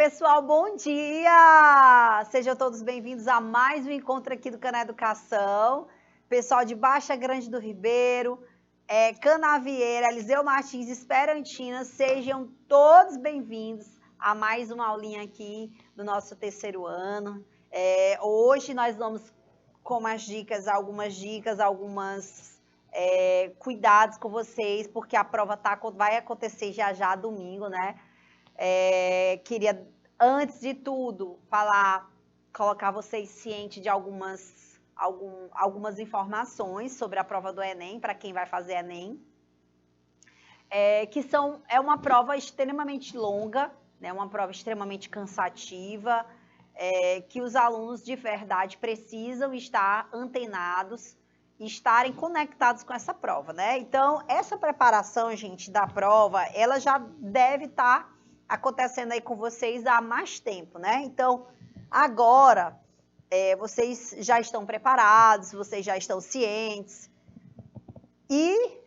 pessoal, bom dia! Sejam todos bem-vindos a mais um encontro aqui do Canal Educação. Pessoal de Baixa Grande do Ribeiro, Canavieira, Eliseu Martins, Esperantina, sejam todos bem-vindos a mais uma aulinha aqui do nosso terceiro ano. Hoje nós vamos com algumas cuidados com vocês, porque a prova vai acontecer já domingo, né? Queria, antes de tudo, colocar vocês cientes de algumas informações sobre a prova do Enem, para quem vai fazer Enem, é uma prova extremamente longa, né, uma prova extremamente cansativa, que os alunos de verdade precisam estar antenados e estarem conectados com essa prova, né? Então, essa preparação, gente, da prova, ela já deve estar acontecendo aí com vocês há mais tempo, né? Então, agora, vocês já estão preparados, vocês já estão cientes. E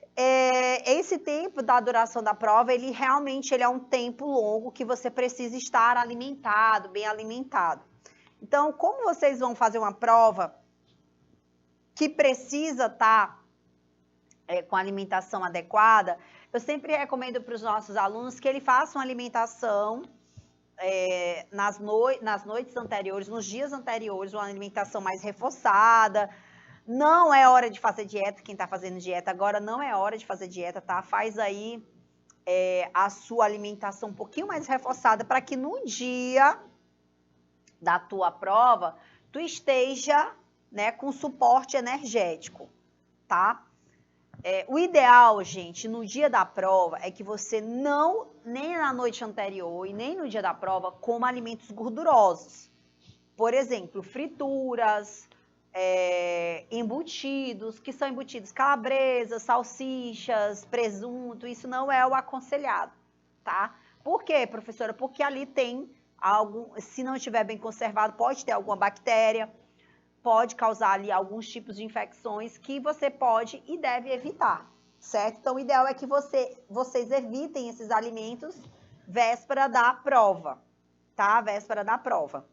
esse tempo da duração da prova, ele realmente é um tempo longo que você precisa estar alimentado, bem alimentado. Então, como vocês vão fazer uma prova que precisa estar com alimentação adequada, eu sempre recomendo para os nossos alunos que eles façam alimentação nas noites anteriores, nos dias anteriores, uma alimentação mais reforçada. Não é hora de fazer dieta, quem está fazendo dieta agora não é hora de fazer dieta, tá? Faz aí a sua alimentação um pouquinho mais reforçada para que no dia da tua prova, tu esteja, né, com suporte energético, tá? O ideal, gente, no dia da prova é que você não, nem na noite anterior e nem no dia da prova, coma alimentos gordurosos. Por exemplo, frituras, embutidos, que são embutidos calabresas, salsichas, presunto, isso não é o aconselhado, tá? Por quê, professora? Porque ali tem se não estiver bem conservado, pode ter alguma bactéria, pode causar ali alguns tipos de infecções que você pode e deve evitar, certo? Então, o ideal é que vocês evitem esses alimentos véspera da prova, tá? Véspera da prova.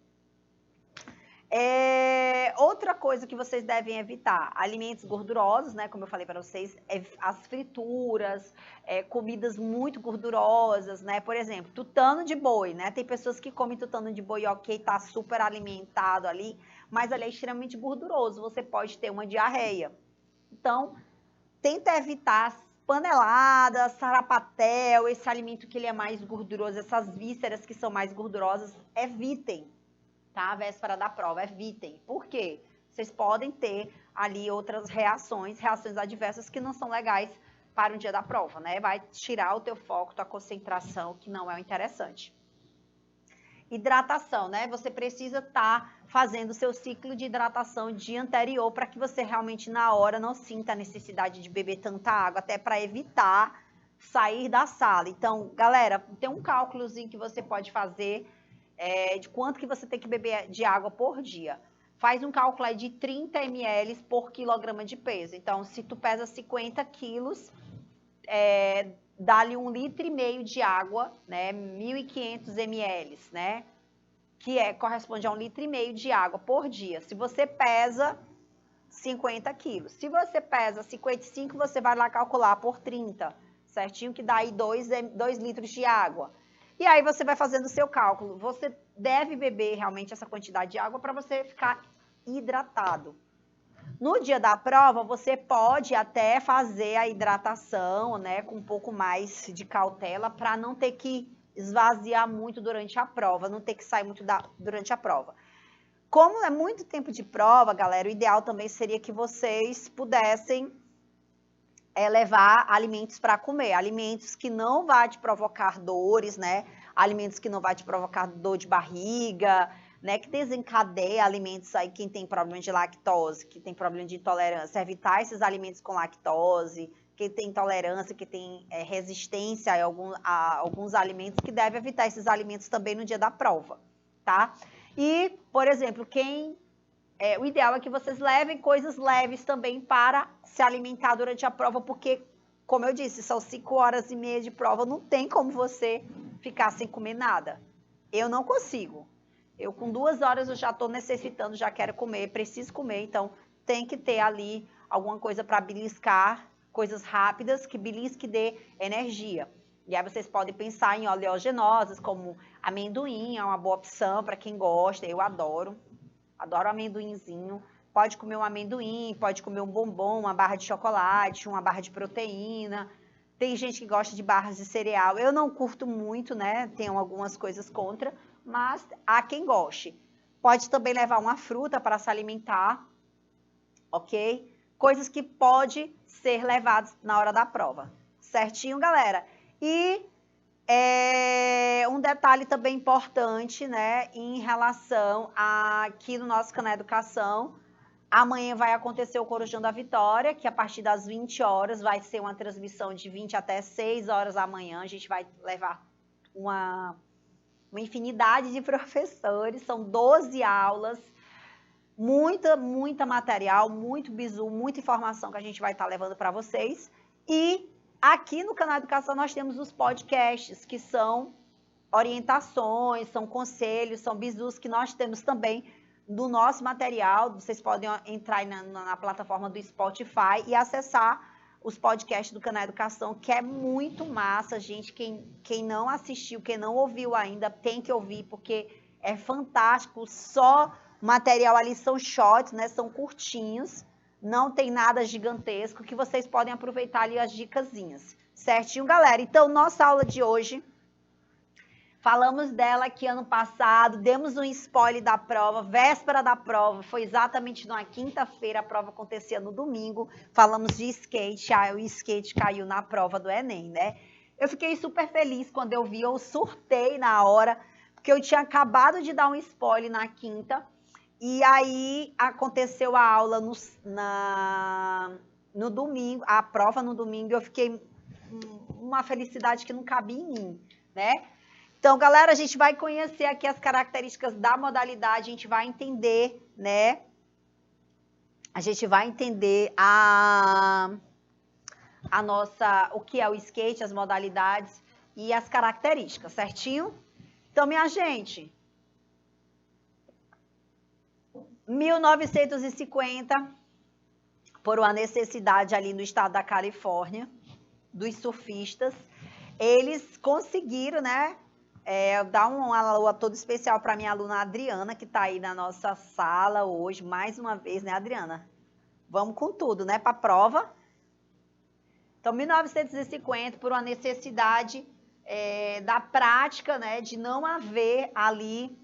Outra coisa que vocês devem evitar, alimentos gordurosos, né? Como eu falei para vocês, as frituras, comidas muito gordurosas, né? Por exemplo, tutano de boi, né? Tem pessoas que comem tutano de boi, ok, tá super alimentado ali, mas ele é extremamente gorduroso, você pode ter uma diarreia. Então, tenta evitar paneladas, sarapatel, esse alimento que ele é mais gorduroso, essas vísceras que são mais gordurosas, evitem. Tá? Véspera da prova, evitem. Por quê? Vocês podem ter ali outras reações adversas que não são legais para o dia da prova, né? Vai tirar o teu foco, tua concentração, que não é o interessante. Hidratação, né? Você precisa estar fazendo o seu ciclo de hidratação dia anterior para que você realmente na hora não sinta a necessidade de beber tanta água, até para evitar sair da sala. Então, galera, tem um cálculozinho que você pode fazer de quanto que você tem que beber de água por dia. Faz um cálculo aí de 30 ml por quilograma de peso. Então, se tu pesa 50 quilos, dá-lhe 1,5 litro de água, né? 1.500 ml, né? Que corresponde a 1,5 litro de água por dia. Se você pesa 50 quilos. Se você pesa 55, você vai lá calcular por 30, certinho? Que dá aí 2 litros de água. E aí você vai fazendo o seu cálculo. Você deve beber realmente essa quantidade de água para você ficar hidratado. No dia da prova, você pode até fazer a hidratação, né, com um pouco mais de cautela para não ter que esvaziar muito durante a prova, não ter que sair muito durante a prova. Como é muito tempo de prova, galera, o ideal também seria que vocês pudessem levar alimentos para comer, alimentos que não vão te provocar dores, né? Alimentos que não vão te provocar dor de barriga, né? Que desencadeia alimentos aí, quem tem problema de lactose, que tem problema de intolerância, evitar esses alimentos com lactose, quem tem intolerância, que tem resistência a alguns alimentos, que deve evitar esses alimentos também no dia da prova, tá? E, por exemplo, o ideal é que vocês levem coisas leves também para se alimentar durante a prova, porque, como eu disse, são 5 horas e meia de prova, não tem como você ficar sem comer nada, Eu não consigo. Eu com 2 horas eu já estou necessitando, já quero comer, preciso comer, então tem que ter ali alguma coisa para beliscar, coisas rápidas que belisque e dê energia. E aí vocês podem pensar em oleaginosas, como amendoim, é uma boa opção para quem gosta, eu adoro amendoinzinho. Pode comer um amendoim, pode comer um bombom, uma barra de chocolate, uma barra de proteína. Tem gente que gosta de barras de cereal. Eu não curto muito, né? Tenho algumas coisas contra, mas há quem goste. Pode também levar uma fruta para se alimentar, ok? Coisas que pode ser levadas na hora da prova. Certinho, galera? E um detalhe também importante, né, em relação a aqui no nosso canal Educação, amanhã vai acontecer o Corujão da Vitória, que a partir das 20 horas vai ser uma transmissão de 20 até 6 horas da manhã. A gente vai levar uma infinidade de professores, são 12 aulas, muita material, muito bizu, muita informação que a gente vai estar levando para vocês. E aqui no canal Educação nós temos os podcasts, que são orientações, são conselhos, são bizus que nós temos também do nosso material. Vocês podem entrar na plataforma do Spotify e acessar os podcasts do canal Educação, que é muito massa, gente. Quem não assistiu, quem não ouviu ainda, tem que ouvir, porque é fantástico. Só material ali são shots, né? São curtinhos, não tem nada gigantesco, que vocês podem aproveitar ali as dicasinhas. Certinho, galera? Então, nossa aula de hoje, falamos dela aqui ano passado, demos um spoiler da prova, véspera da prova, foi exatamente na quinta-feira, a prova acontecia no domingo, falamos de skate, o skate caiu na prova do Enem, né? Eu fiquei super feliz quando eu vi, eu surtei na hora, porque eu tinha acabado de dar um spoiler na quinta, e aí aconteceu a aula no domingo, a prova no domingo, eu fiquei uma felicidade que não cabia em mim, né? Então, galera, a gente vai conhecer aqui as características da modalidade, a gente vai entender, né? A gente vai entender o que é o skate, as modalidades e as características, certinho? Então, minha gente, 1950, por uma necessidade ali no estado da Califórnia, dos surfistas, eles conseguiram, né? Dar um alô todo especial para minha aluna Adriana, que está aí na nossa sala hoje, mais uma vez, né, Adriana? Vamos com tudo, né, para a prova. Então, 1950, por uma necessidade da prática, né, de não haver ali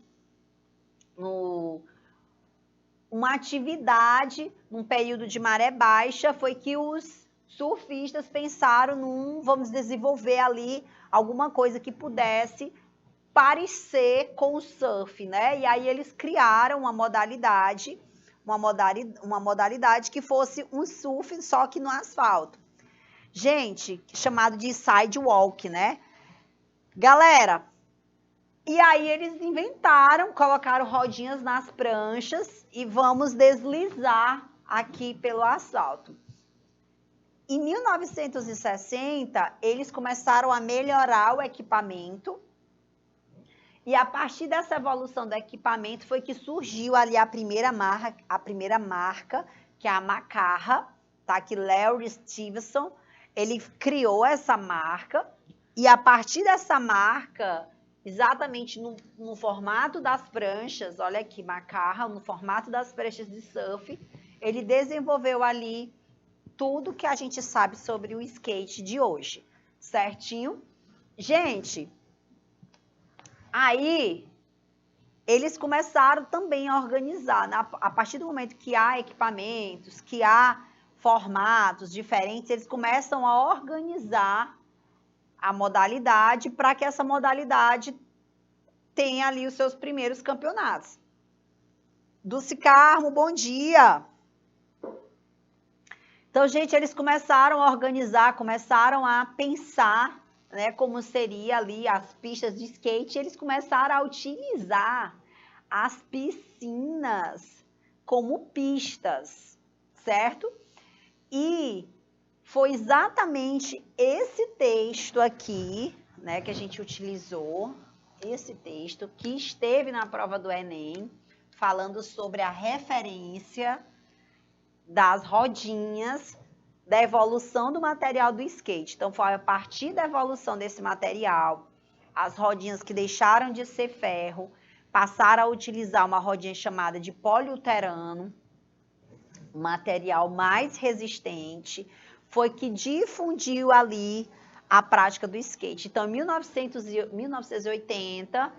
uma atividade num período de maré baixa, foi que os surfistas pensaram vamos desenvolver ali alguma coisa que pudesse parecer com o surf, né? E aí eles criaram uma modalidade que fosse um surf, só que no asfalto. Gente, chamado de sidewalk, né? Galera, e aí eles inventaram, colocaram rodinhas nas pranchas e vamos deslizar aqui pelo asfalto. Em 1960, eles começaram a melhorar o equipamento. E a partir dessa evolução do equipamento foi que surgiu ali a primeira marca, que é a Macarra, tá? Que Larry Stevenson, ele criou essa marca. E a partir dessa marca, exatamente no formato das pranchas, olha aqui, Macarra, no formato das pranchas de surf, ele desenvolveu ali tudo que a gente sabe sobre o skate de hoje, certinho? Gente, aí eles começaram também a organizar, a partir do momento que há equipamentos, que há formatos diferentes, eles começam a organizar a modalidade para que essa modalidade tenha ali os seus primeiros campeonatos. Dulce Carmo, bom dia! Então, gente, eles começaram a organizar, começaram a pensar, né, como seria ali as pistas de skate, eles começaram a utilizar as piscinas como pistas, certo? E foi exatamente esse texto aqui, né, que a gente utilizou. esse texto que esteve na prova do Enem, falando sobre a referência das rodinhas, da evolução do material do skate. Então, foi a partir da evolução desse material, as rodinhas que deixaram de ser ferro, passaram a utilizar uma rodinha chamada de poliuterano, um material mais resistente, foi que difundiu ali a prática do skate. Então, em 1980,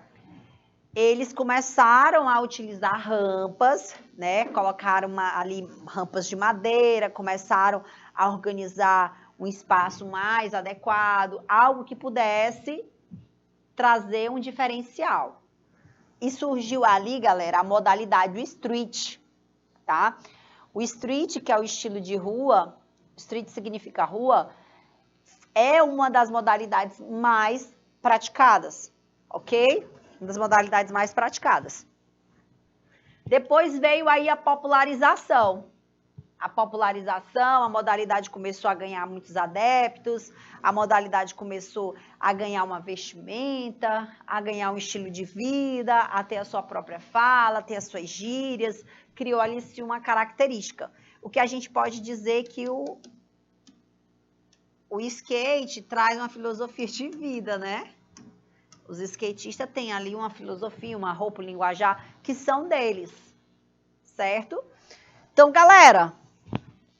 eles começaram a utilizar rampas, né? Colocaram ali rampas de madeira, começaram a organizar um espaço mais adequado, algo que pudesse trazer um diferencial. E surgiu ali, galera, a modalidade do street, tá? O street, que é o estilo de rua, street significa rua, é uma das modalidades mais praticadas, ok? Uma das modalidades mais praticadas. Depois veio aí a popularização. A popularização, a modalidade começou a ganhar muitos adeptos, a modalidade começou a ganhar uma vestimenta, a ganhar um estilo de vida, a ter a sua própria fala, ter as suas gírias, criou ali uma característica. O que a gente pode dizer que o skate traz uma filosofia de vida, né? Os skatistas têm ali uma filosofia, uma roupa, um linguajar que são deles, certo? Então, galera,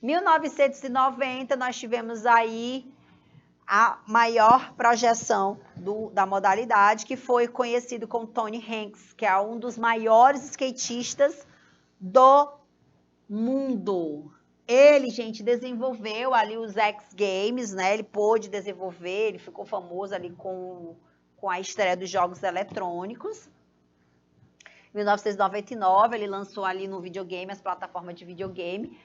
1990 nós tivemos aí a maior projeção da modalidade, que foi conhecido como Tony Hanks, que é um dos maiores skatistas do mundo. Ele, gente, desenvolveu ali os X Games, né? Ele pôde desenvolver, ele ficou famoso ali com a estreia dos jogos eletrônicos. Em 1999, ele lançou ali no videogame, as plataformas de videogame.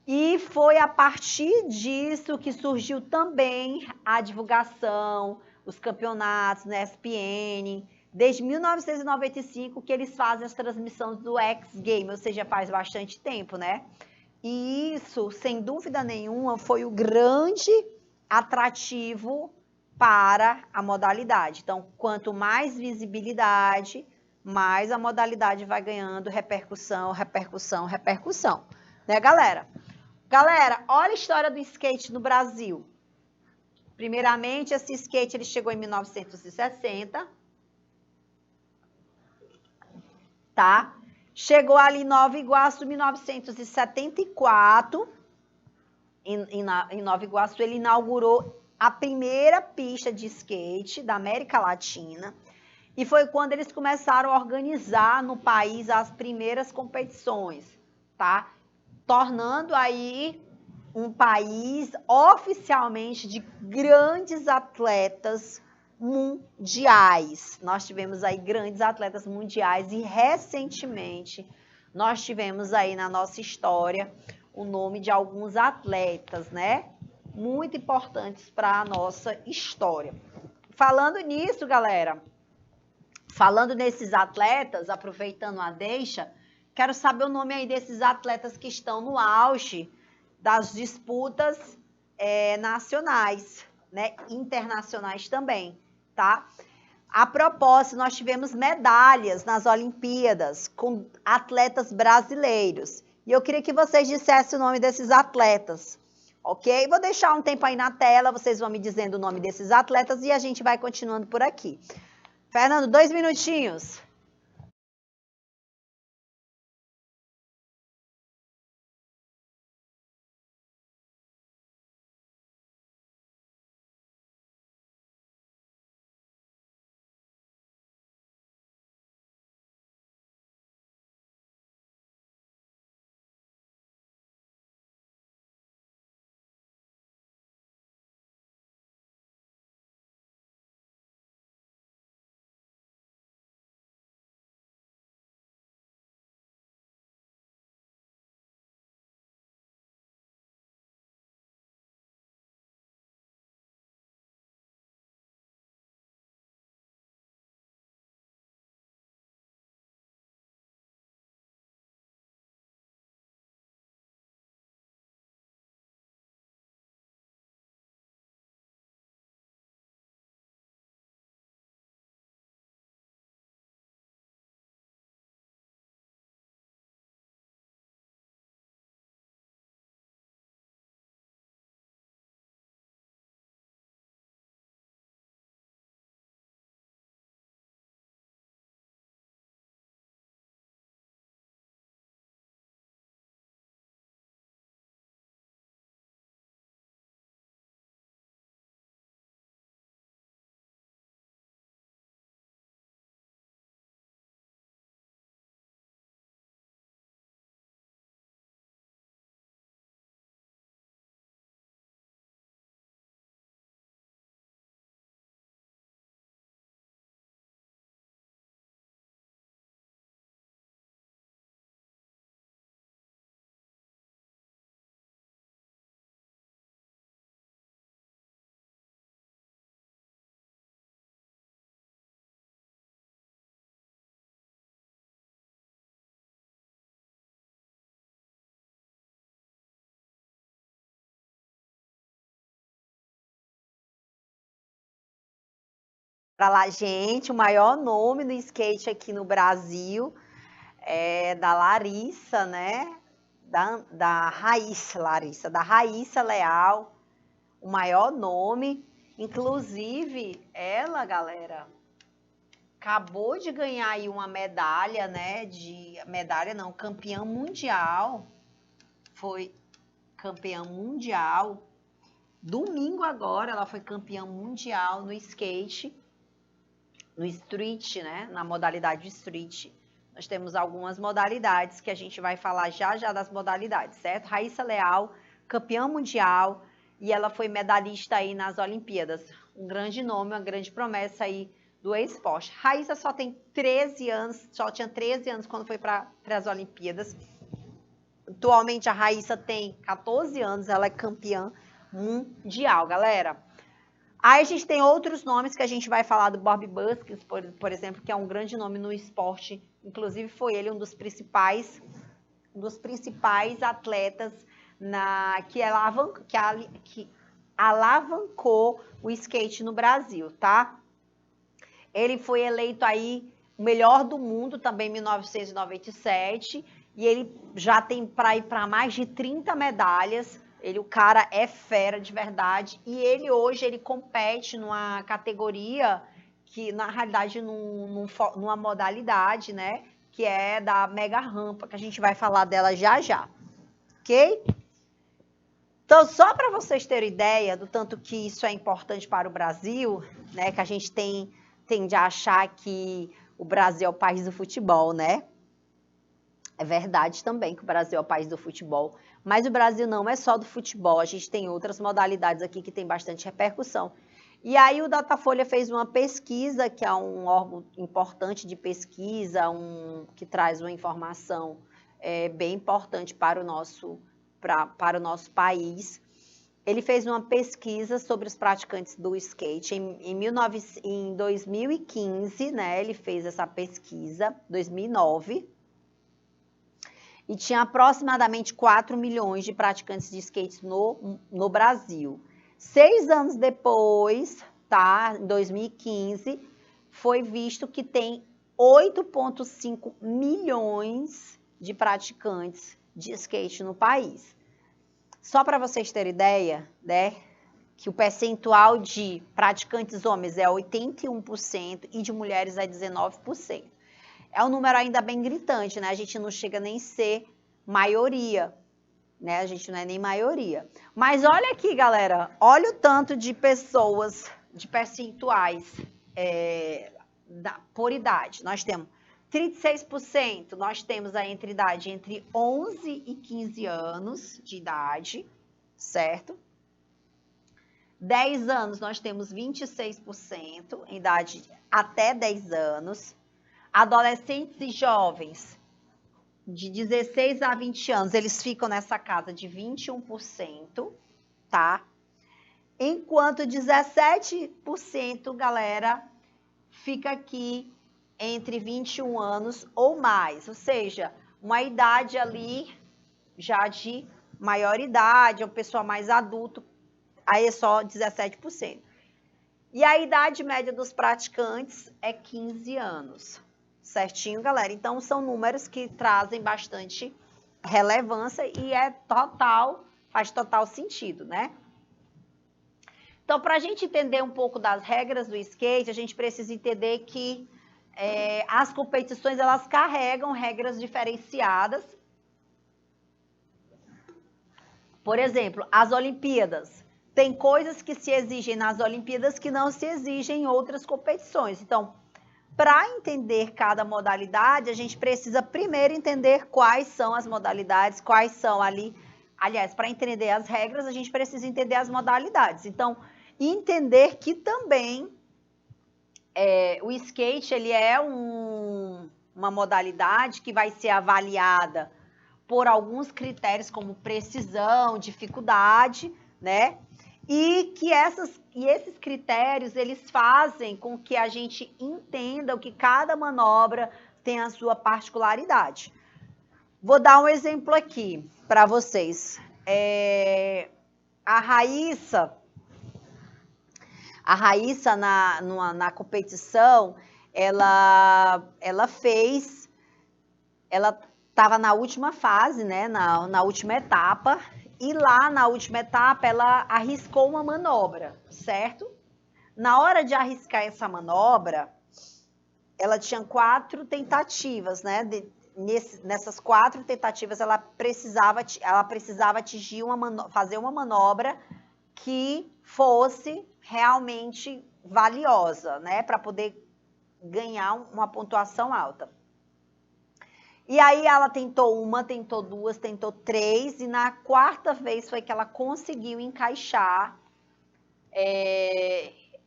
E foi a partir disso que surgiu também a divulgação, os campeonatos na ESPN. Desde 1995 que eles fazem as transmissões do X Game, ou seja, faz bastante tempo, né? E isso, sem dúvida nenhuma, foi o grande atrativo para a modalidade. Então, quanto mais visibilidade, mais a modalidade vai ganhando repercussão, repercussão, repercussão. Né, galera? Galera, olha a história do skate no Brasil. Primeiramente, esse skate ele chegou em 1960, tá? Chegou ali em Nova Iguaçu em 1974. Em Nova Iguaçu, ele inaugurou a primeira pista de skate da América Latina. E foi quando eles começaram a organizar no país as primeiras competições, tá? Tornando aí um país oficialmente de grandes atletas mundiais. Nós tivemos aí grandes atletas mundiais e recentemente nós tivemos aí na nossa história o nome de alguns atletas, né? Muito importantes para a nossa história. Falando nisso, galera, falando nesses atletas, aproveitando a deixa, quero saber o nome aí desses atletas que estão no auge das disputas nacionais, né? Internacionais também, tá? A propósito, nós tivemos medalhas nas Olimpíadas com atletas brasileiros. E eu queria que vocês dissessem o nome desses atletas, ok? Vou deixar um tempo aí na tela, vocês vão me dizendo o nome desses atletas e a gente vai continuando por aqui. Fernando, 2 minutinhos. para lá, gente, o maior nome do skate aqui no Brasil é da Larissa, né? Da Raíssa Leal, o maior nome. Inclusive, ela, galera, acabou de ganhar aí uma medalha, né? Medalha não, campeã mundial. Foi campeã mundial. Domingo agora, ela foi campeã mundial no skate, no street, né? Na modalidade street. Nós temos algumas modalidades que a gente vai falar já das modalidades, certo? Raíssa Leal, campeã mundial, e ela foi medalhista aí nas Olimpíadas. Um grande nome, uma grande promessa aí do esporte. Raíssa só tem 13 anos, só tinha 13 anos quando foi para as Olimpíadas. Atualmente a Raíssa tem 14 anos, ela é campeã mundial, galera. Aí a gente tem outros nomes que a gente vai falar do Bob Buskins, por exemplo, que é um grande nome no esporte. Inclusive foi ele um dos principais atletas que alavancou o skate no Brasil, tá? Ele foi eleito aí o melhor do mundo também em 1997 e ele já tem para ir para mais de 30 medalhas. O cara é fera de verdade e ele hoje compete numa categoria que na realidade numa modalidade, né, que é da mega rampa, que a gente vai falar dela já, ok? Então, só para vocês terem ideia do tanto que isso é importante para o Brasil, né, que a gente tende a achar que o Brasil é o país do futebol, né? É verdade também que o Brasil é o país do futebol, mas o Brasil não é só do futebol, a gente tem outras modalidades aqui que tem bastante repercussão. E aí o Datafolha fez uma pesquisa, que é um órgão importante de pesquisa, que traz uma informação bem importante para o nosso país. Ele fez uma pesquisa sobre os praticantes do skate em 2015, né? Ele fez essa pesquisa, 2009. E tinha aproximadamente 4 milhões de praticantes de skate no Brasil. 6 anos depois, tá, em 2015, foi visto que tem 8,5 milhões de praticantes de skate no país. Só para vocês terem ideia, né, que o percentual de praticantes homens é 81% e de mulheres é 19%. É um número ainda bem gritante, né? A gente não chega nem a ser maioria, né? A gente não é nem maioria. Mas olha aqui, galera, olha o tanto de pessoas, de percentuais por idade. Nós temos 36%, nós temos a idade entre 11 e 15 anos de idade, certo? 10 anos, nós temos 26%, em idade até 10 anos. Adolescentes e jovens, de 16 a 20 anos, eles ficam nessa casa de 21%, tá? Enquanto 17%, galera, fica aqui entre 21 anos ou mais, ou seja, uma idade ali já de maioridade, uma pessoa mais adulta, aí é só 17%. E a idade média dos praticantes é 15 anos. Certinho, galera? Então, são números que trazem bastante relevância e faz total sentido, né? Então, para a gente entender um pouco das regras do skate, a gente precisa entender que as competições, elas carregam regras diferenciadas. Por exemplo, as Olimpíadas. Tem coisas que se exigem nas Olimpíadas que não se exigem em outras competições. Então, para entender cada modalidade, a gente precisa primeiro entender quais são as modalidades, quais são ali. Aliás, para entender as regras, a gente precisa entender as modalidades. Então, entender que também o skate ele é uma modalidade que vai ser avaliada por alguns critérios como precisão, dificuldade, né? E que esses critérios, eles fazem com que a gente entenda que cada manobra tem a sua particularidade. Vou dar um exemplo aqui para vocês. A Raíssa, A Raíssa, na competição, ela estava na última fase, né, na última etapa, e lá na última etapa ela arriscou uma manobra, certo? Na hora de arriscar essa manobra, ela tinha 4 tentativas, né? Nessas 4 tentativas ela precisava atingir fazer uma manobra que fosse realmente valiosa, né, para poder ganhar uma pontuação alta. E aí ela tentou uma, tentou 2, tentou 3, e na 4ª vez foi que ela conseguiu encaixar.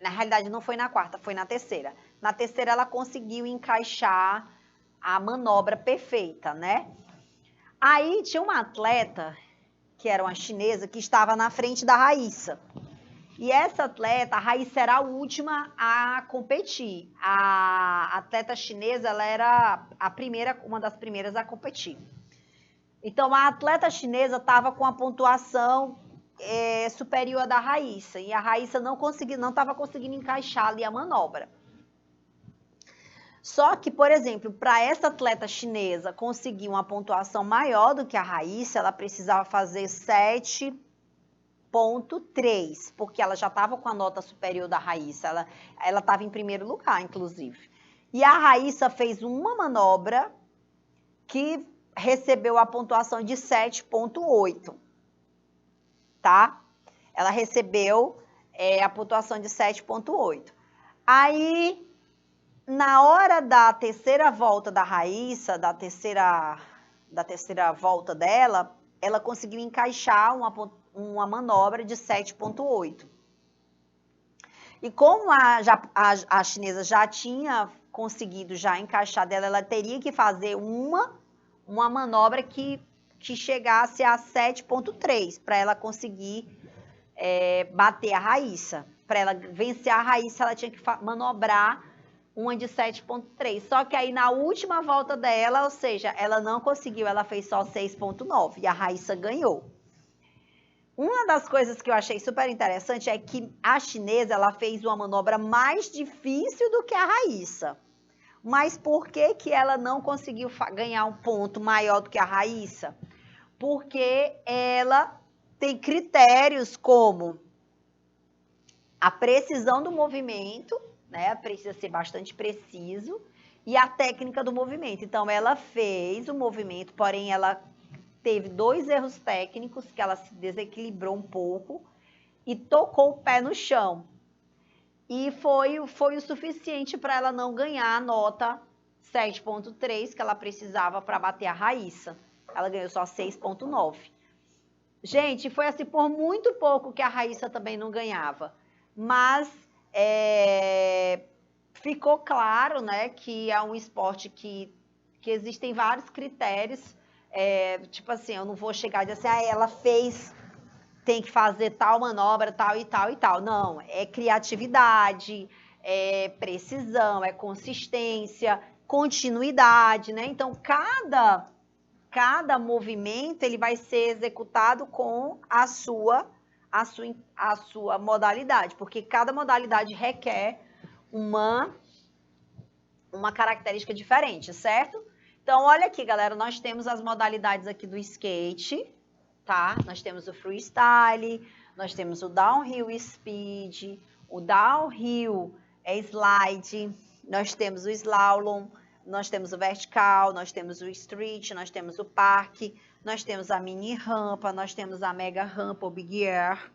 Na realidade não foi na 4ª, foi na 3ª. Na 3ª ela conseguiu encaixar a manobra perfeita, né? Aí tinha uma atleta, que era uma chinesa, que estava na frente da Raíssa. E essa atleta, a Raíssa, era a última a competir. A atleta chinesa, ela era uma das primeiras a competir. Então, a atleta chinesa estava com a pontuação superior à da Raíssa. E a Raíssa não estava conseguindo encaixar ali a manobra. Só que, por exemplo, para essa atleta chinesa conseguir uma pontuação maior do que a Raíssa, ela precisava fazer 7,3, porque ela já estava com a nota superior da Raíssa, ela estava em primeiro lugar, inclusive. E a Raíssa fez uma manobra que recebeu a pontuação de 7,8, tá? Ela recebeu a pontuação de 7,8. Aí, na hora da 3ª volta da Raíssa, da terceira volta dela, ela conseguiu encaixar uma manobra de 7,8. E como a chinesa já tinha conseguido já encaixar dela, ela teria que fazer uma manobra que chegasse a 7,3 para ela conseguir bater a Raíssa. Para ela vencer a Raíssa, ela tinha que manobrar uma de 7,3. Só que aí na última volta dela, ou seja, ela não conseguiu, ela fez só 6,9 e a Raíssa ganhou. Uma das coisas que eu achei super interessante é que a chinesa, ela fez uma manobra mais difícil do que a Raíssa. Mas por que ela não conseguiu ganhar um ponto maior do que a Raíssa? Porque ela tem critérios como a precisão do movimento, né? Precisa ser bastante preciso, e a técnica do movimento. Então, ela fez o movimento, porém, ela teve 2 erros técnicos, que ela se desequilibrou um pouco e tocou o pé no chão. E foi o suficiente para ela não ganhar a nota 7,3 que ela precisava para bater a Raíssa. Ela ganhou só 6,9. Gente, foi assim por muito pouco que a Raíssa também não ganhava. Mas ficou claro, né, que é um esporte que existem vários critérios. Tipo assim, eu não vou chegar e dizer assim, ela fez, tem que fazer tal manobra, tal e tal e tal. Não, é criatividade, é precisão, é consistência, continuidade, né? Então, cada movimento ele vai ser executado com a sua modalidade, porque cada modalidade requer uma característica diferente, certo? Então, olha aqui, galera, nós temos as modalidades aqui do skate, tá? Nós temos o freestyle, nós temos o downhill speed, o downhill slide, nós temos o slalom, nós temos o vertical, nós temos o street, nós temos o parque, nós temos a mini rampa, nós temos a mega rampa, o big air.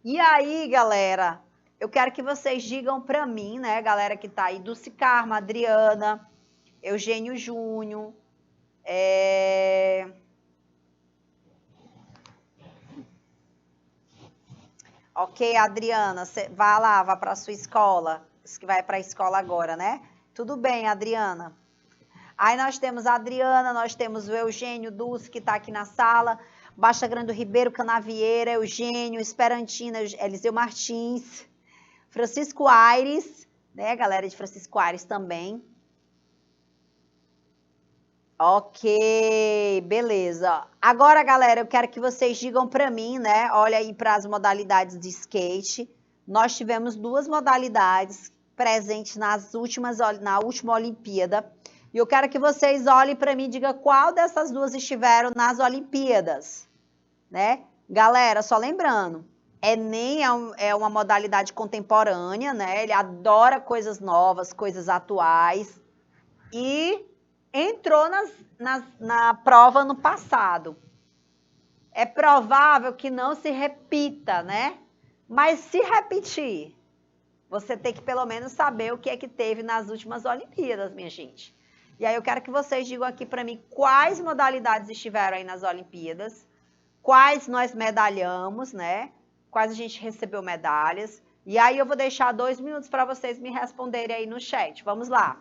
E aí, galera, eu quero que vocês digam para mim, né, galera que tá aí, Dulce Carma, Adriana, Eugênio Júnior, Ok, Adriana, vá para a sua escola, que vai para a escola agora, né? Tudo bem, Adriana. Aí nós temos a Adriana, nós temos o Eugênio Dulce, que está aqui na sala, Baixa Grande do Ribeiro, Canavieira, Eugênio, Esperantina, Eliseu Martins, Francisco Aires, né, galera de Francisco Aires também. Ok, beleza. Agora, galera, eu quero que vocês digam para mim, né? Olha aí para as modalidades de skate. nós tivemos duas modalidades presentes na última Olimpíada. E eu quero que vocês olhem para mim e digam qual dessas duas estiveram nas Olimpíadas, né? Galera, só lembrando, Enem é uma modalidade contemporânea, né? Ele adora coisas novas, coisas atuais. E entrou na prova no passado. É provável que não se repita, né? Mas se repetir, você tem que pelo menos saber o que é que teve nas últimas Olimpíadas, minha gente. E aí eu quero que vocês digam aqui para mim quais modalidades estiveram aí nas Olimpíadas, quais nós medalhamos, né? Quais a gente recebeu medalhas. E aí eu vou deixar 2 minutos para vocês me responderem aí no chat. Vamos lá.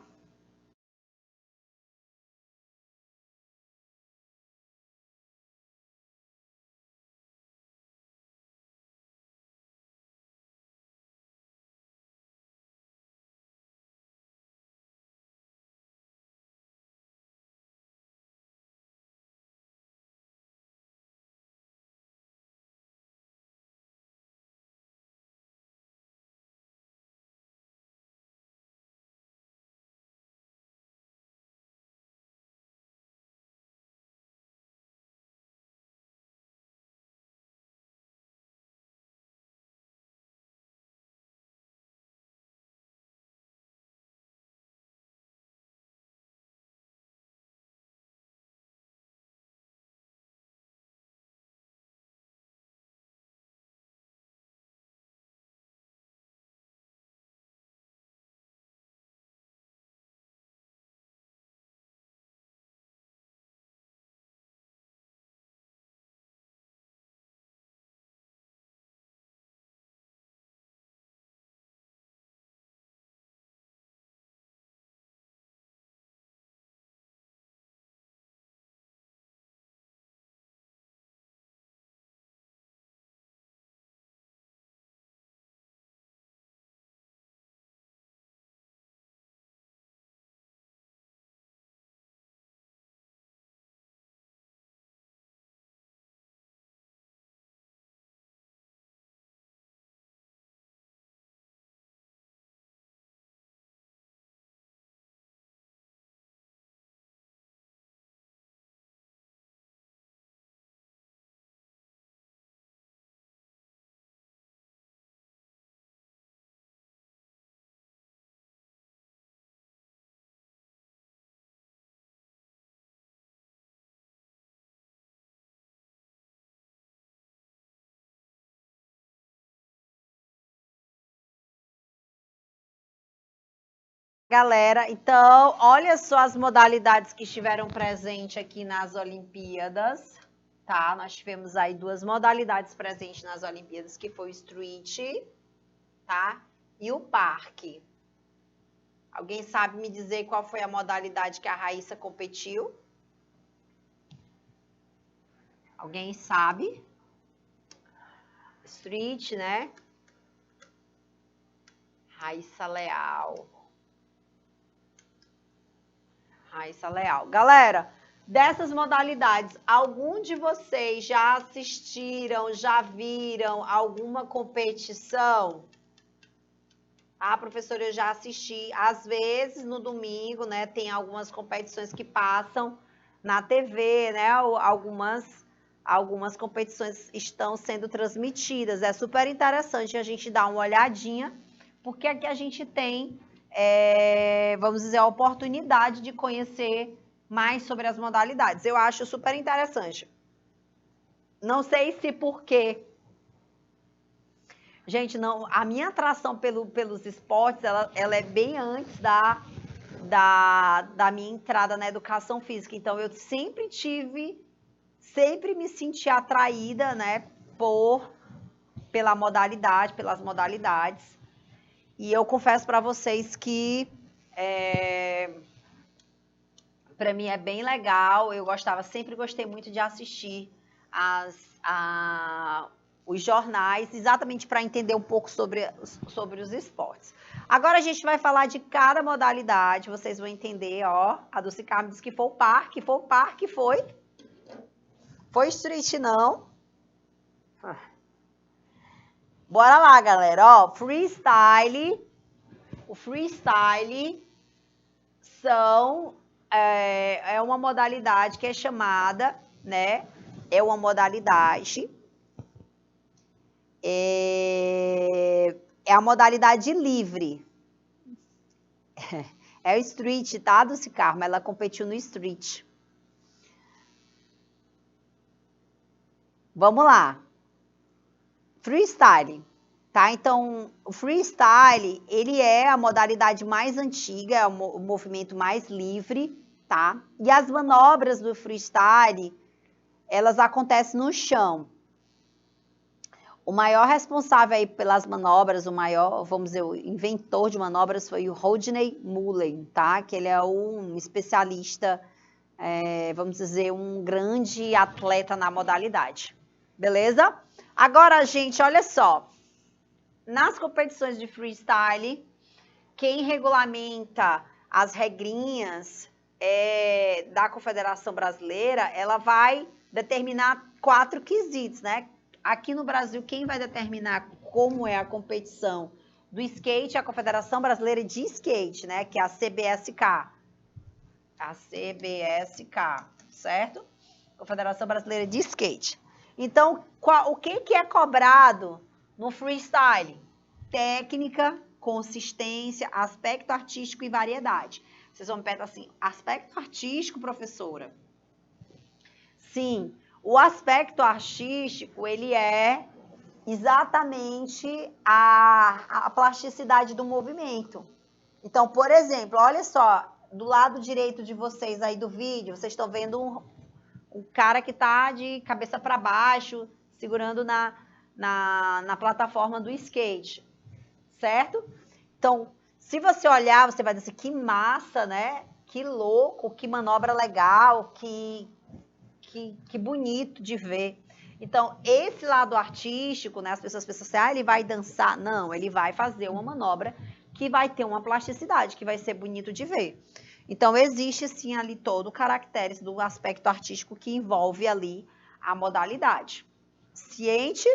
Galera, então, olha só as modalidades que estiveram presentes aqui nas Olimpíadas, tá? Nós tivemos aí 2 modalidades presentes nas Olimpíadas, que foi o street, tá? E o parque. Alguém sabe me dizer qual foi a modalidade que a Raíssa competiu? Alguém sabe? Street, né? Raíssa Leal. Raíssa Leal. Galera, dessas modalidades, algum de vocês já assistiram, já viram alguma competição? Ah, professora, eu já assisti. Às vezes, no domingo, né, tem algumas competições que passam na TV, né? Algumas competições estão sendo transmitidas. É super interessante a gente dar uma olhadinha, porque aqui a gente tem, vamos dizer, a oportunidade de conhecer mais sobre as modalidades. Eu acho super interessante. Não sei se porque... Gente, não, a minha atração pelos esportes, ela é bem antes da minha entrada na educação física. Então, eu sempre me senti atraída, né, pelas modalidades. E eu confesso para vocês que para mim é bem legal. Eu sempre gostei muito de assistir os jornais, exatamente para entender um pouco sobre os esportes. Agora a gente vai falar de cada modalidade, vocês vão entender, ó. A Dulce Carmen disse que foi o parque, foi street, não. Bora lá, galera. Ó, freestyle. O freestyle é uma modalidade que é chamada, né? É uma modalidade. É a modalidade livre. É o street, tá, Dulce Carmo? Ela competiu no street. Vamos lá. Freestyle, tá? Então, o freestyle, ele é a modalidade mais antiga, é o movimento mais livre, tá? E as manobras do freestyle, elas acontecem no chão. O maior responsável aí pelas manobras, o maior, vamos dizer, o inventor de manobras foi o Rodney Mullen, tá? Que ele é um especialista, vamos dizer, um grande atleta na modalidade. Beleza? Agora, gente, olha só. Nas competições de freestyle, quem regulamenta as regrinhas da Confederação Brasileira, ela vai determinar 4 quesitos, né? Aqui no Brasil, quem vai determinar como é a competição do skate é a Confederação Brasileira de Skate, né? Que é a CBSK. A CBSK, certo? Confederação Brasileira de Skate. Então, o que é cobrado no freestyle? Técnica, consistência, aspecto artístico e variedade. Vocês vão me perguntar assim, aspecto artístico, professora? Sim, o aspecto artístico, ele é exatamente a plasticidade do movimento. Então, por exemplo, olha só, do lado direito de vocês aí do vídeo, vocês estão vendo um cara que está de cabeça para baixo, segurando na plataforma do skate, certo? Então, se você olhar, você vai dizer, que massa, né? Que louco, que manobra legal, que bonito de ver. Então, esse lado artístico, né? As pessoas pensam assim, ele vai dançar. Não, ele vai fazer uma manobra que vai ter uma plasticidade, que vai ser bonito de ver. Então, existe sim ali todo o caractere do aspecto artístico que envolve ali a modalidade. Ciente?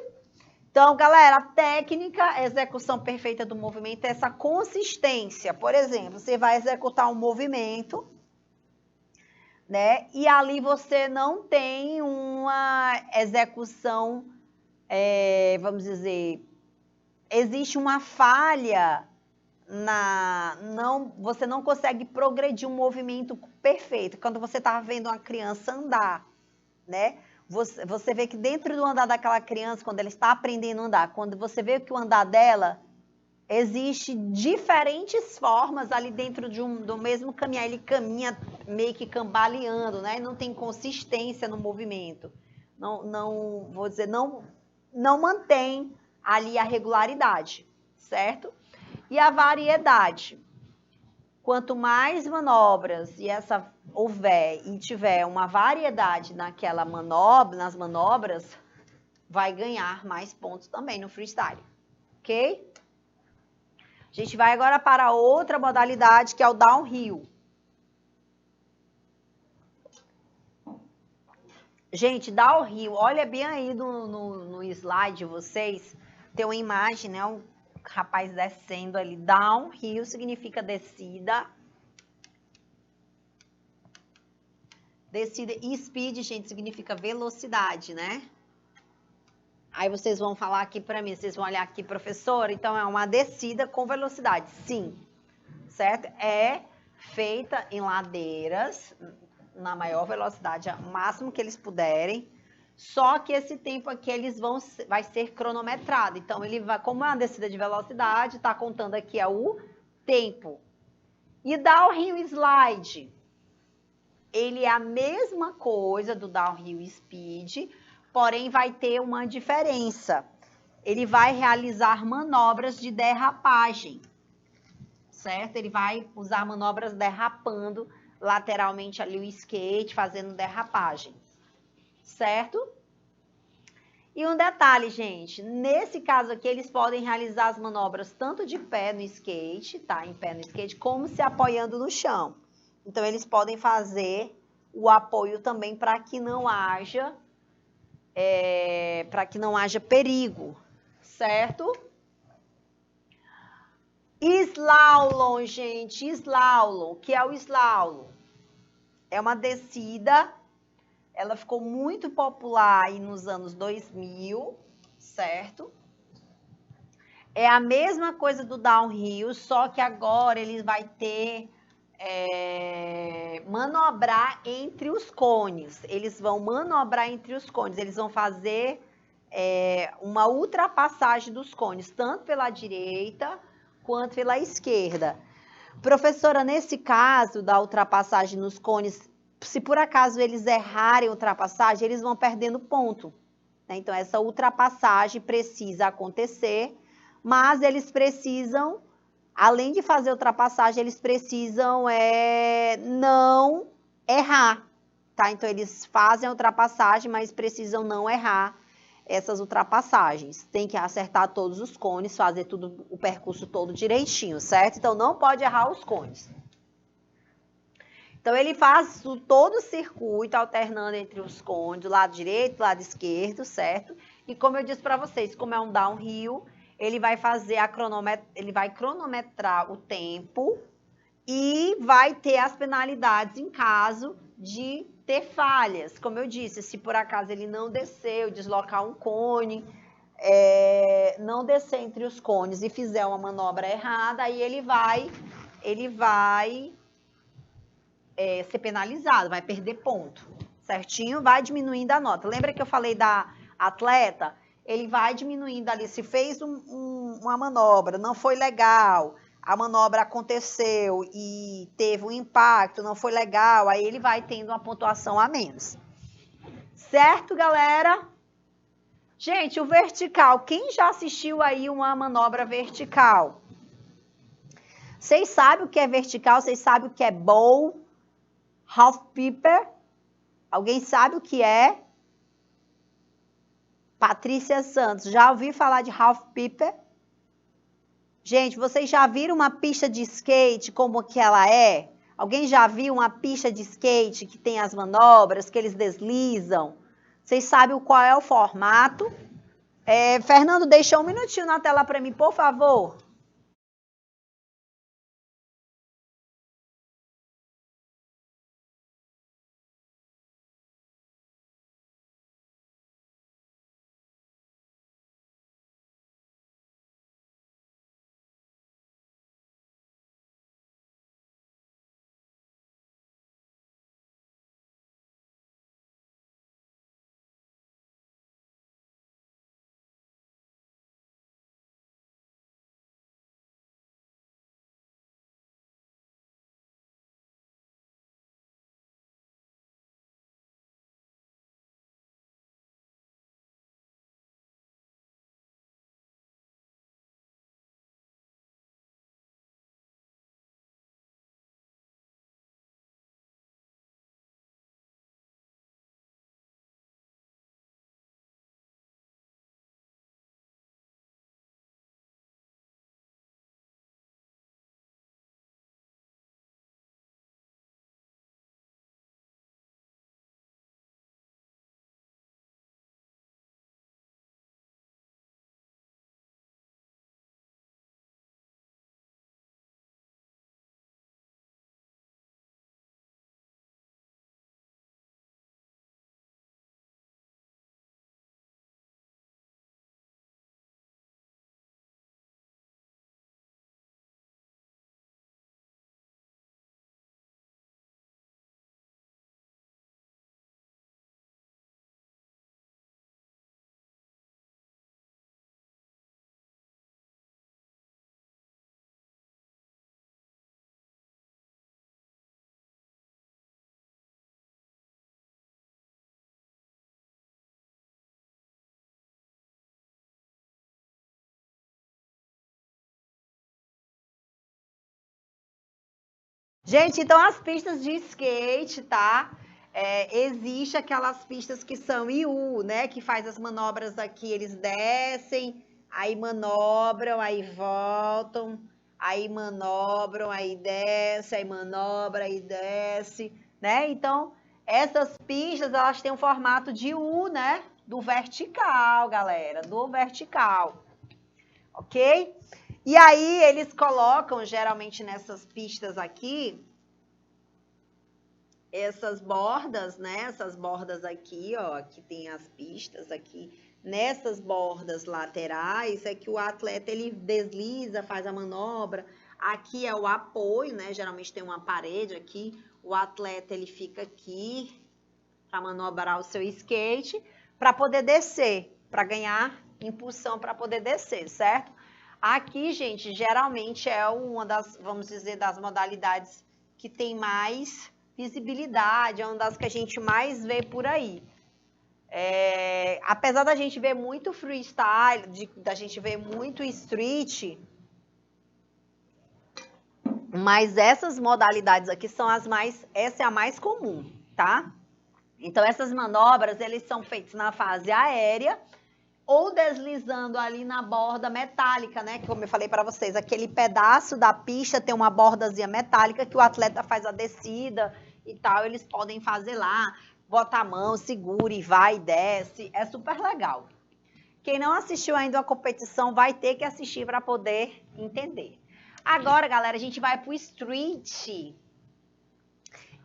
Então, galera, a técnica, a execução perfeita do movimento é essa consistência. Por exemplo, você vai executar um movimento, né? E ali você não tem uma execução, vamos dizer, existe uma falha você não consegue progredir um movimento perfeito. Quando você está vendo uma criança andar, né? Você vê que dentro do andar daquela criança, quando ela está aprendendo a andar, quando você vê que o andar dela existe diferentes formas ali dentro do mesmo caminhar. Ele caminha meio que cambaleando, né? Não tem consistência no movimento. Vou dizer, não mantém ali a regularidade, certo? E a variedade. Quanto mais manobras houver e tiver uma variedade nas manobras, vai ganhar mais pontos também no freestyle, ok? A gente vai agora para outra modalidade, que é o downhill. Gente, downhill, olha bem aí no slide de vocês, tem uma imagem, né? Um rapaz descendo ali. Downhill significa descida. Descida. E speed, gente, significa velocidade, né? Aí vocês vão falar aqui para mim, vocês vão olhar aqui, professora, então é uma descida com velocidade. Sim, certo? É feita em ladeiras, na maior velocidade, o máximo que eles puderem. Só que esse tempo aqui vai ser cronometrado. Então, ele vai, como é uma descida de velocidade, está contando aqui o tempo. E downhill slide, ele é a mesma coisa do downhill speed, porém vai ter uma diferença. Ele vai realizar manobras de derrapagem, certo? Ele vai usar manobras derrapando lateralmente ali o skate, fazendo derrapagem, certo? E um detalhe, gente, nesse caso aqui, eles podem realizar as manobras tanto de pé no skate, tá? Em pé no skate, como se apoiando no chão. Então, eles podem fazer o apoio também para que não haja perigo, certo? Slalom, gente, slalom. O que é o slalom? É uma descida, ela ficou muito popular aí nos anos 2000, certo? É a mesma coisa do downhill, só que agora ele vai ter manobrar entre os cones. Eles vão manobrar entre os cones, eles vão fazer uma ultrapassagem dos cones, tanto pela direita quanto pela esquerda. Professora, nesse caso da ultrapassagem nos cones, se por acaso eles errarem a ultrapassagem, eles vão perdendo ponto. Né? Então, essa ultrapassagem precisa acontecer, mas eles precisam, além de fazer a ultrapassagem, eles precisam não errar. Tá? Então, eles fazem a ultrapassagem, mas precisam não errar essas ultrapassagens. Tem que acertar todos os cones, fazer tudo, o percurso todo direitinho, certo? Então, não pode errar os cones. Então, ele faz todo o circuito, alternando entre os cones, do lado direito, do lado esquerdo, certo? E como eu disse para vocês, como é um downhill, ele vai fazer ele vai cronometrar o tempo e vai ter as penalidades em caso de ter falhas. Como eu disse, se por acaso ele não desceu, deslocar um cone, não descer entre os cones e fizer uma manobra errada, aí ele vai ser penalizado, vai perder ponto, certinho? Vai diminuindo a nota. Lembra que eu falei da atleta? Ele vai diminuindo ali, se fez uma manobra, não foi legal, a manobra aconteceu e teve um impacto, não foi legal, aí ele vai tendo uma pontuação a menos. Certo, galera? Gente, o vertical, quem já assistiu aí uma manobra vertical? Vocês sabem o que é vertical? Vocês sabem o que é bowl? Half piper? Alguém sabe o que é? Patrícia Santos, já ouviu falar de half piper? Gente, vocês já viram uma pista de skate como que ela é? Alguém já viu uma pista de skate que tem as manobras, que eles deslizam? Vocês sabem qual é o formato? Fernando, deixa um minutinho na tela para mim, por favor. Gente, então as pistas de skate, tá? Existe aquelas pistas que são IU, né? Que faz as manobras aqui, eles descem, aí manobram, aí voltam, aí manobram, aí desce, aí manobra, aí desce, né? Então, essas pistas, elas têm um formato de U, né? Do vertical, galera, do vertical. ok? E aí eles colocam, geralmente nessas pistas aqui, essas bordas, né? Essas bordas aqui, ó, que tem as pistas aqui. Nessas bordas laterais é que o atleta ele desliza, faz a manobra. Aqui é o apoio, né? Geralmente tem uma parede aqui. O atleta ele fica aqui para manobrar o seu skate, para poder descer, para ganhar impulsão para poder descer, certo? Aqui, gente, geralmente é uma das, vamos dizer, das modalidades que tem mais visibilidade, é uma das que a gente mais vê por aí. Apesar da gente ver muito freestyle, da gente ver muito street, mas essas modalidades aqui são as mais, essa é a mais comum, tá? Então essas manobras, eles são feitas na fase aérea ou deslizando ali na borda metálica, né? Como eu falei para vocês, aquele pedaço da pista tem uma bordazinha metálica que o atleta faz a descida e tal, eles podem fazer lá, bota a mão, segura e vai e desce, é super legal. Quem não assistiu ainda a competição vai ter que assistir para poder entender. Agora, galera, a gente vai pro street.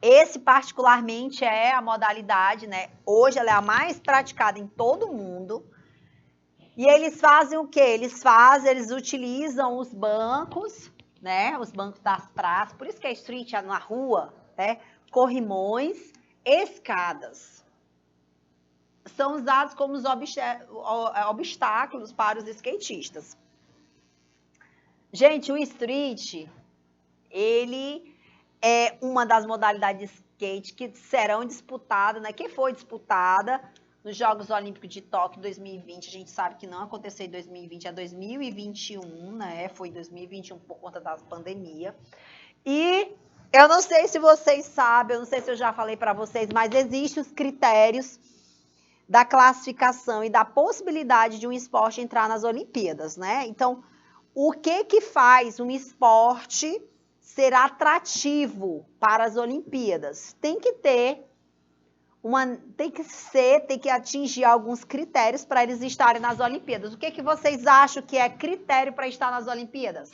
Esse particularmente é a modalidade, né? Hoje ela é a mais praticada em todo o mundo. E eles fazem o quê? Eles utilizam os bancos, né? Os bancos das praças, por isso que é street é na rua, né? Corrimões, escadas. São usados como os obstáculos para os skatistas. Gente, o street, ele é uma das modalidades de skate que serão disputadas, né? Que foi disputada nos Jogos Olímpicos de Tóquio 2020, a gente sabe que não aconteceu em 2020, é 2021, né? Foi em 2021 por conta da pandemia. E eu não sei se vocês sabem, eu não sei se eu já falei para vocês, mas existem os critérios da classificação e da possibilidade de um esporte entrar nas Olimpíadas, né? Então, o que faz um esporte ser atrativo para as Olimpíadas? Tem que atingir alguns critérios para eles estarem nas Olimpíadas. O que vocês acham que é critério para estar nas Olimpíadas?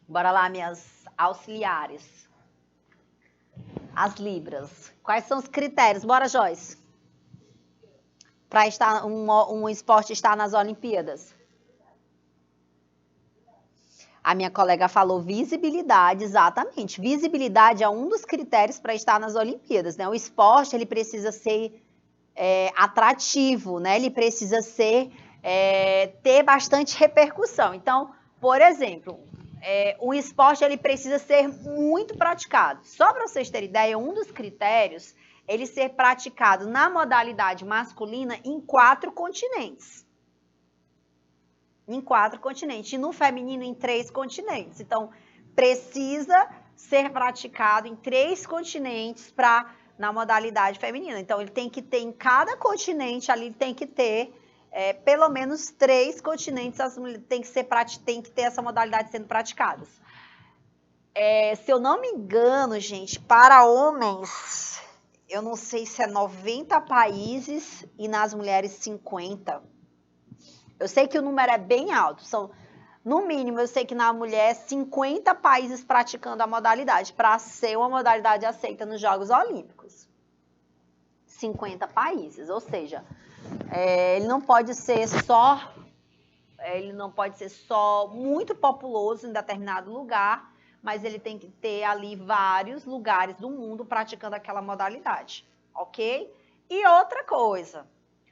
Bora lá, minhas auxiliares. As libras. Quais são os critérios? Bora, Joyce. Para estar um esporte estar nas Olimpíadas. A minha colega falou visibilidade, exatamente. Visibilidade é um dos critérios para estar nas Olimpíadas, né? O esporte, ele precisa ser atrativo, né? Ele precisa ter bastante repercussão. Então, por exemplo, o esporte, ele precisa ser muito praticado. Só para vocês terem ideia, um dos critérios, ele ser praticado na modalidade masculina em 4 continentes. Em 4 continentes, e no feminino em 3 continentes. Então, precisa ser praticado em 3 continentes na modalidade feminina. Então, ele tem que ter em cada continente ali, tem que ter pelo menos 3 continentes, tem que ter essa modalidade sendo praticadas. Se eu não me engano, gente, para homens, eu não sei se é 90 países e nas mulheres 50. Eu sei que o número é bem alto, no mínimo, eu sei que na mulher 50 países praticando a modalidade, para ser uma modalidade aceita nos Jogos Olímpicos. 50 países, ou seja, ele não pode ser só muito populoso em determinado lugar, mas ele tem que ter ali vários lugares do mundo praticando aquela modalidade, ok? E outra coisa,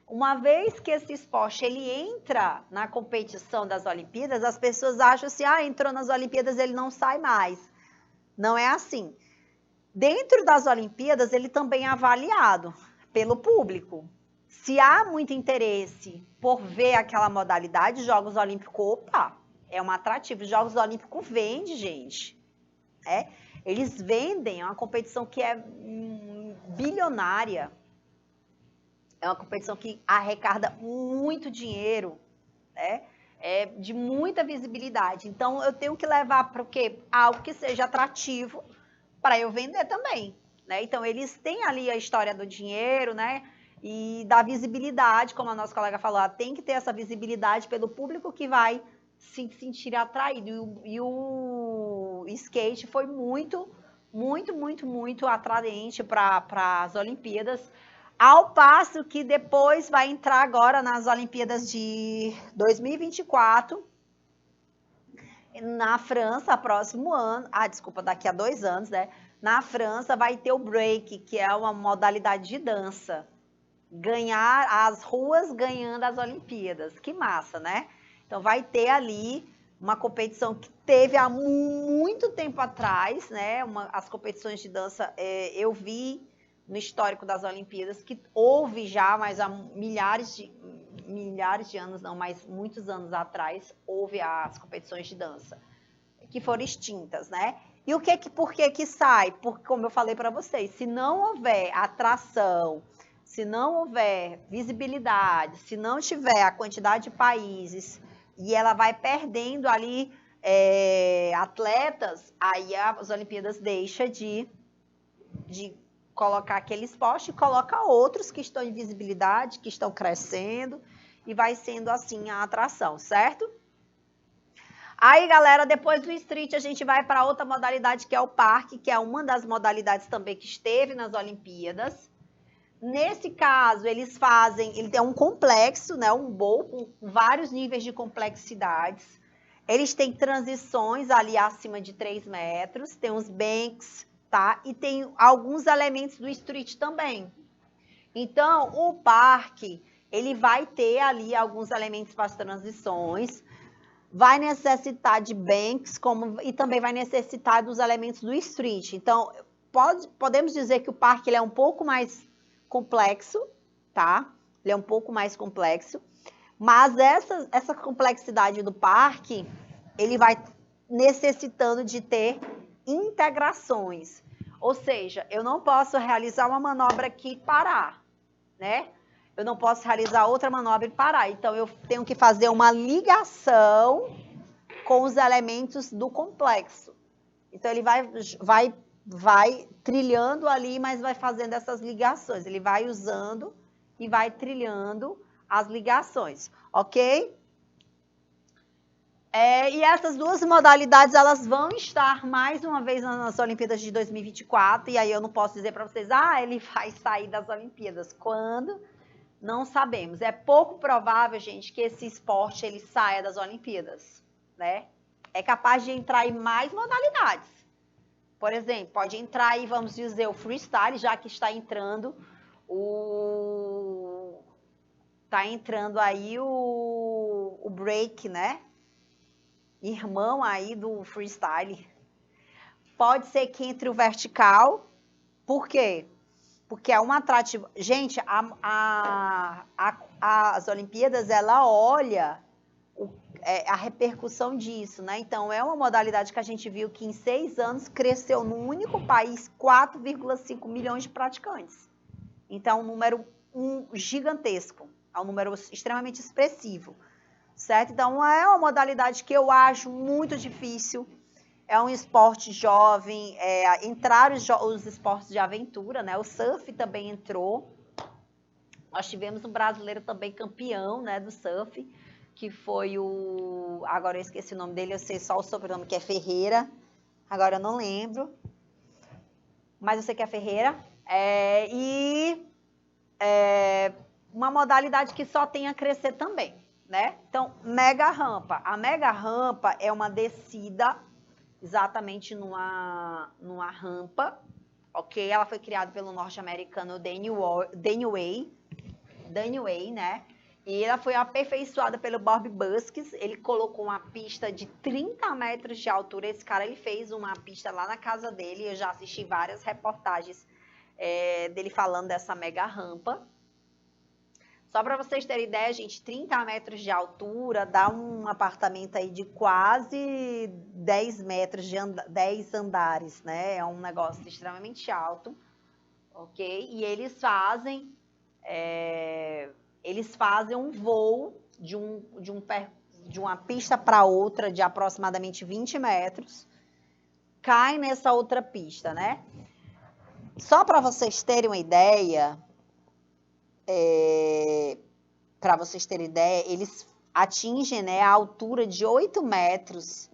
uma vez que esse esporte ele entra na competição das Olimpíadas, as pessoas acham assim, entrou nas Olimpíadas, ele não sai mais. Não é assim. Dentro das Olimpíadas, ele também é avaliado pelo público. Se há muito interesse por ver aquela modalidade, Jogos Olímpicos, é um atrativo. Os Jogos Olímpicos vende, gente. Eles vendem, é uma competição que é bilionária. É uma competição que arrecada muito dinheiro, né? De muita visibilidade. Então, eu tenho que levar para o quê? Algo que seja atrativo para eu vender também, né? Então, eles têm ali a história do dinheiro, né? e da visibilidade, como a nossa colega falou, tem que ter essa visibilidade pelo público que vai se sentir atraído. E o skate foi muito atraente para as Olimpíadas, ao passo que depois vai entrar agora nas Olimpíadas de 2024, na França, próximo ano, daqui a 2 anos, né? Na França vai ter o break, que é uma modalidade de dança. Ganhar as ruas ganhando as Olimpíadas. Que massa, né? Então vai ter ali uma competição que teve há muito tempo atrás, né? As competições de dança, eu vi no histórico das Olimpíadas que houve já, mas há milhares de anos, não, mas muitos anos atrás, houve as competições de dança que foram extintas, né? E por que sai? Porque, como eu falei para vocês, se não houver atração, se não houver visibilidade, se não tiver a quantidade de países e ela vai perdendo ali atletas, aí as Olimpíadas deixam de colocar aquele esporte e coloca outros que estão em visibilidade, que estão crescendo, e vai sendo assim a atração, certo? Aí, galera, depois do street, a gente vai para outra modalidade, que é o parque, que é uma das modalidades também que esteve nas Olimpíadas. Nesse caso, ele tem um complexo, né, um bowl com vários níveis de complexidades. Eles têm transições ali acima de 3 metros, tem uns banks, tá? E tem alguns elementos do street também. Então, o parque, ele vai ter ali alguns elementos para as transições, vai necessitar de banks, e também vai necessitar dos elementos do street. Então, podemos dizer que o parque ele é um pouco mais complexo, tá? Ele é um pouco mais complexo, mas essa complexidade do parque, ele vai necessitando de ter integrações. Ou seja, eu não posso realizar uma manobra aqui e parar, né? Eu não posso realizar outra manobra e parar. Então, eu tenho que fazer uma ligação com os elementos do complexo. Então, ele vai trilhando ali, mas vai fazendo essas ligações. Ele vai usando e vai trilhando as ligações, ok? E essas duas modalidades, elas vão estar mais uma vez nas Olimpíadas de 2024, e aí eu não posso dizer para vocês, ele vai sair das Olimpíadas. Quando? Não sabemos. É pouco provável, gente, que esse esporte ele saia das Olimpíadas, né? É capaz de entrar em mais modalidades. Por exemplo, pode entrar aí, vamos dizer, o freestyle, já que está entrando aí o break, né? Irmão aí do freestyle. Pode ser que entre o vertical. Por quê? Porque é um atrativo. Gente, as Olimpíadas, ela olha a repercussão disso, né? Então, é uma modalidade que a gente viu que em 6 anos cresceu num único país 4,5 milhões de praticantes. Então, é um número gigantesco. É um número extremamente expressivo, certo? Então, é uma modalidade que eu acho muito difícil. É um esporte jovem, entraram os esportes de aventura, né? O surf também entrou. Nós tivemos um brasileiro também campeão, né, do surf, que foi agora eu esqueci o nome dele, eu sei só o sobrenome, que é Ferreira. Agora eu não lembro. Mas eu sei que é Ferreira. Uma modalidade que só tem a crescer também, né? Então, mega rampa. A mega rampa é uma descida exatamente numa rampa, ok? Ela foi criada pelo norte-americano Daniel Way, né? E ela foi aperfeiçoada pelo Bob Buskis. Ele colocou uma pista de 30 metros de altura. Esse cara, ele fez uma pista lá na casa dele. Eu já assisti várias reportagens dele falando dessa mega rampa. Só para vocês terem ideia, gente, 30 metros de altura dá um apartamento aí de quase 10 metros, 10 andares, né? É um negócio extremamente alto, ok? E eles fazem um voo de uma pista para outra de aproximadamente 20 metros, cai nessa outra pista, né? Só para vocês terem uma ideia, para vocês terem ideia, eles atingem, né, a altura de 8 metros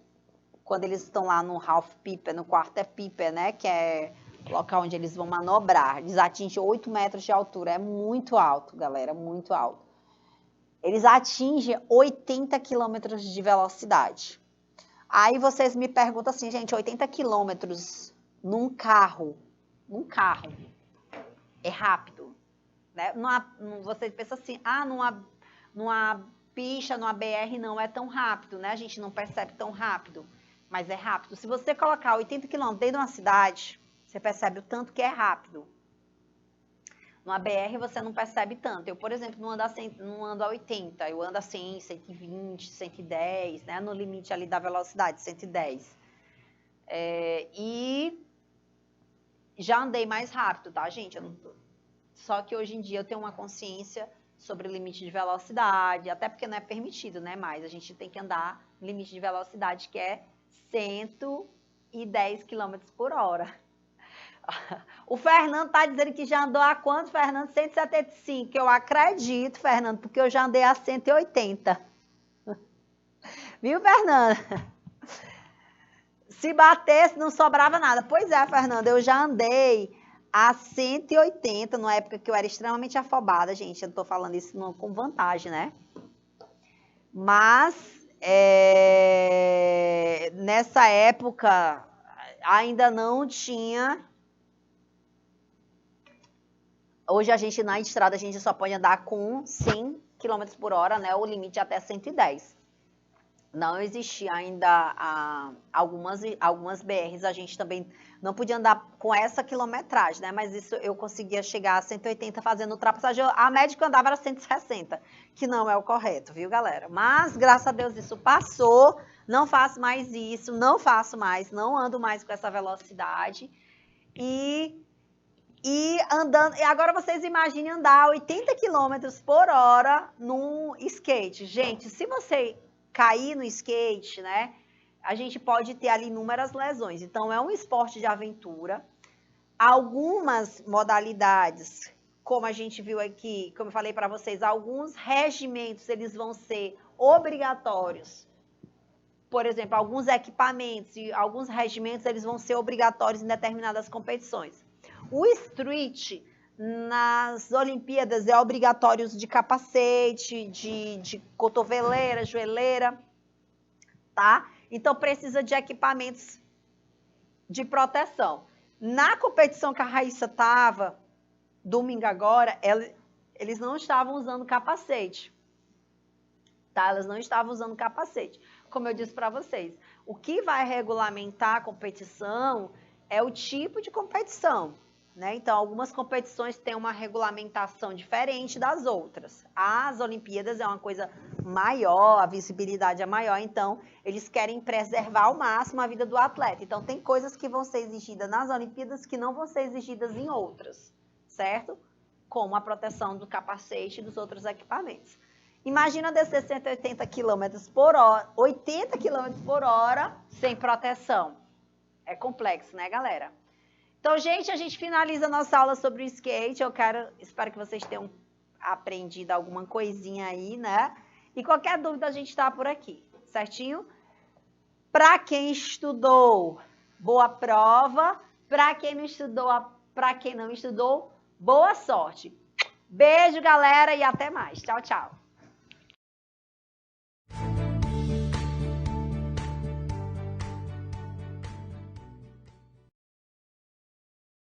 quando eles estão lá no half piper, no quarter piper, né, que é o local onde eles vão manobrar. Eles atingem 8 metros de altura, é muito alto, galera, muito alto. Eles atingem 80 quilômetros de velocidade. Aí vocês me perguntam assim, gente, 80 quilômetros num carro é rápido, né? Você pensa assim, numa pista, numa BR não é tão rápido, né? A gente não percebe tão rápido, mas é rápido. Se você colocar 80 quilômetros dentro de uma cidade, você percebe o tanto que é rápido. Numa BR você não percebe tanto. Eu, por exemplo, não ando a 80, eu ando a 100, 120, 110, né? No limite ali da velocidade, 110. E já andei mais rápido, tá, gente? Só que hoje em dia eu tenho uma consciência sobre o limite de velocidade, até porque não é permitido, né? Mas a gente tem que andar no limite de velocidade, que é 110 km por hora. O Fernando tá dizendo que já andou a quanto, Fernando? 175. Eu acredito, Fernando, porque eu já andei a 180. Viu, Fernando? Se batesse, não sobrava nada. Pois é, Fernando, eu já andei a 180, numa época que eu era extremamente afobada, gente. Eu não tô falando isso com vantagem, né? Mas, nessa época, ainda não tinha... Hoje a gente, na estrada, a gente só pode andar com 100 km por hora, né? O limite até 110. Não existia ainda algumas BRs, a gente também não podia andar com essa quilometragem, né? Mas isso eu conseguia chegar a 180 fazendo ultrapassagem. A média que eu andava era 160, que não é o correto, viu, galera? Mas, graças a Deus, isso passou. Não faço mais isso, não faço mais, não ando mais com essa velocidade. E andando, e agora vocês imaginem andar 80 km por hora num skate. Gente, se você cair no skate, né, a gente pode ter ali inúmeras lesões. Então, é um esporte de aventura. Algumas modalidades, como a gente viu aqui, como eu falei para vocês, alguns regimentos, eles vão ser obrigatórios. Por exemplo, alguns equipamentos e alguns regimentos, eles vão ser obrigatórios em determinadas competições. O street, nas Olimpíadas, é obrigatório de capacete, de cotoveleira, joelheira, tá? Então, precisa de equipamentos de proteção. Na competição que a Raíssa estava, domingo agora, eles não estavam usando capacete, tá? Elas não estavam usando capacete. Como eu disse para vocês, o que vai regulamentar a competição é o tipo de competição. Né? Então, algumas competições têm uma regulamentação diferente das outras. As Olimpíadas é uma coisa maior, a visibilidade é maior, então eles querem preservar ao máximo a vida do atleta. Então, tem coisas que vão ser exigidas nas Olimpíadas que não vão ser exigidas em outras, certo? Como a proteção do capacete e dos outros equipamentos. Imagina descer 180 km por hora, 80 km por hora sem proteção. É complexo, né, galera? Então, gente, a gente finaliza a nossa aula sobre o skate. Espero que vocês tenham aprendido alguma coisinha aí, né? E qualquer dúvida, a gente está por aqui, certinho? Para quem estudou, boa prova. Para quem não estudou, boa sorte. Beijo, galera, e até mais. Tchau, tchau.